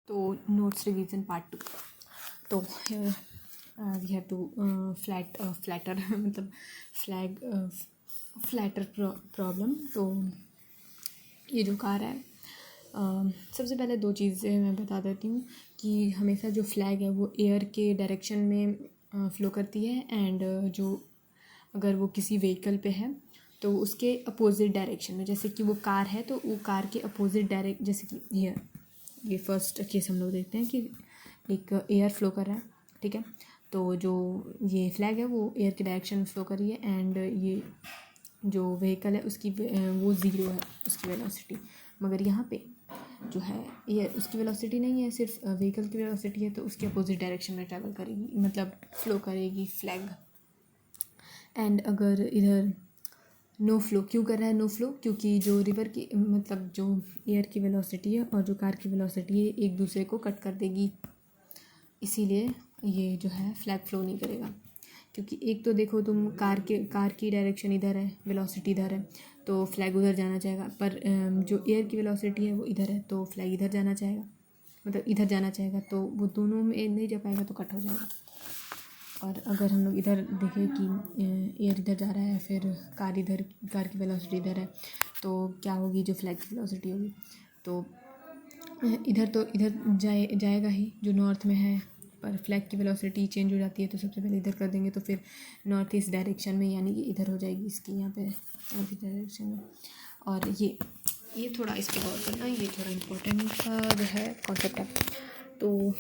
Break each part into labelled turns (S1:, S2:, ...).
S1: तो notes revision part 2। तो we have to flatter मतलब फ्लैटर प्रॉब्लम। तो ये जो कार है, सबसे पहले दो चीज़ें मैं बता देती हूँ कि हमेशा जो फ्लैग है वो एयर के डायरेक्शन में फ़्लो करती है, एंड जो अगर वो किसी व्हीकल पे है तो उसके अपोजिट डायरेक्शन में, जैसे कि वो कार है तो वो कार के अपोजिट जैसे कि ये फर्स्ट केस हम लोग देखते हैं कि एक एयर फ्लो कर रहा है, ठीक है। तो जो ये फ्लैग है वो एयर के डायरेक्शन में फ्लो कर रही है, एंड ये जो व्हीकल है उसकी वो ज़ीरो है उसकी वेलोसिटी, मगर यहाँ पे जो है एयर उसकी वेलोसिटी नहीं है, सिर्फ व्हीकल की वेलोसिटी है, तो उसके अपोजिट डायरेक्शन में ट्रैवल करेगी, मतलब फ्लो करेगी फ्लैग। एंड अगर इधर नो फ्लो, क्यों कर रहा है नो फ्लो? क्योंकि जो रिवर की मतलब जो एयर की वेलोसिटी है और जो कार की वेलोसिटी है एक दूसरे को कट कर देगी, इसीलिए ये जो है फ्लैग फ्लो नहीं करेगा। क्योंकि एक तो देखो तुम कार की डायरेक्शन इधर है, वेलोसिटी इधर है, तो फ्लैग उधर जाना चाहेगा, पर जो एयर की वेलोसिटी है वो इधर है तो फ्लैग इधर जाना चाहेगा, मतलब इधर जाना चाहेगा, तो वो दोनों में नहीं जा पाएगा तो कट हो जाएगा। और अगर हम लोग इधर देखें कि एयर इधर जा रहा है, फिर कार की वेलोसिटी इधर है, तो क्या होगी? जो फ्लैग की वेलोसिटी होगी तो इधर जाएगा ही जो नॉर्थ में है, पर फ्लैग की वेलोसिटी चेंज हो जाती है, तो सबसे पहले इधर कर देंगे तो फिर नॉर्थ ईस्ट डायरेक्शन में, यानी कि इधर हो जाएगी इसकी यहाँ पे नॉर्थ ईस्ट डायरेक्शन में। और ये थोड़ा इस पर गौर करना, ये थोड़ा इम्पोर्टेंट जो है कॉन्सेप्ट है। तो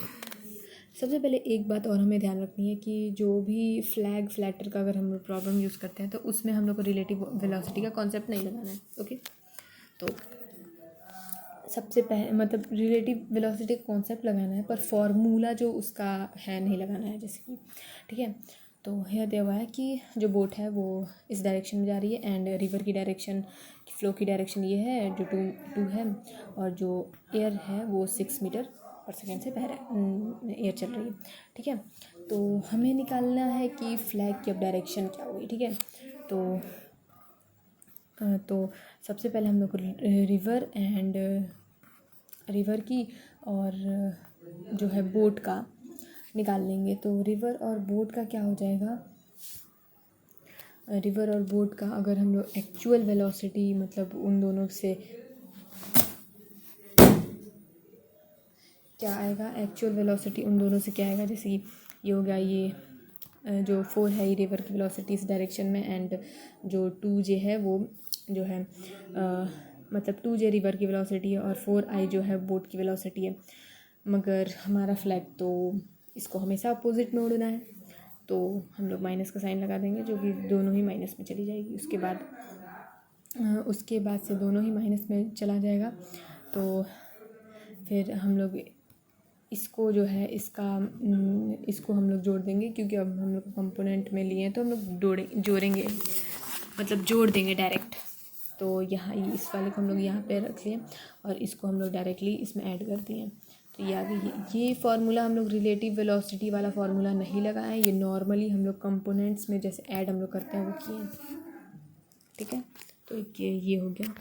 S1: सबसे पहले एक बात और हमें ध्यान रखनी है कि जो भी फ्लैटर का अगर हम लोग प्रॉब्लम यूज़ करते हैं तो उसमें हम लोग को रिलेटिव वेलोसिटी का कॉन्सेप्ट नहीं लगाना है, ओके। तो सबसे पहले मतलब रिलेटिव वेलोसिटी का कॉन्सेप्ट लगाना है, पर फॉर्मूला जो उसका है नहीं लगाना है, जैसे कि ठीक है। तो यह दिया हुआ है कि जो बोट है वो इस डायरेक्शन में जा रही है, एंड रिवर की डायरेक्शन फ्लो की डायरेक्शन ये है जो टू है, और जो एयर है वो 6 मीटर पर सेकेंड से एयर चल रही है, ठीक है। तो हमें निकालना है कि फ्लैग की अब डायरेक्शन क्या होगी, ठीक है। तो सबसे पहले हम लोग को रिवर की और जो है बोट का निकाल लेंगे। तो रिवर और बोट का क्या हो जाएगा? रिवर और बोट का अगर हम लोग एक्चुअल वेलोसिटी मतलब उन दोनों से क्या आएगा, एक्चुअल वेलोसिटी उन दोनों से क्या आएगा, जैसे कि ये हो गया, ये जो 4 है ये रिवर की वेलोसिटी इस डायरेक्शन में, एंड जो 2j है वो जो है मतलब 2j रिवर की वेलोसिटी है, और 4i जो है बोट की वेलोसिटी है। मगर हमारा फ्लैग तो इसको हमेशा अपोजिट में उड़ना है, तो हम लोग माइनस का साइन लगा देंगे, जो कि दोनों ही माइनस में चली जाएगी। उसके बाद से दोनों ही माइनस में चला जाएगा, तो फिर हम लोग इसको जो है इसको हम लोग जोड़ देंगे, क्योंकि अब हम लोग कंपोनेंट में लिए हैं तो हम लोग जोड़ेंगे मतलब जोड़ देंगे डायरेक्ट। तो यहाँ इस वाले को हम लोग यहाँ पे रख लिए और इसको हम लोग डायरेक्टली इसमें ऐड कर दिए। तो ये आ गई। ये फार्मूला हम लोग रिलेटिव वेलोसिटी वाला फार्मूला नहीं लगाए, ये नॉर्मली हम लोग कंपोनेंट्स में जैसे ऐड हम लोग करते हैं वो किए, ठीक है। तो ये हो गया।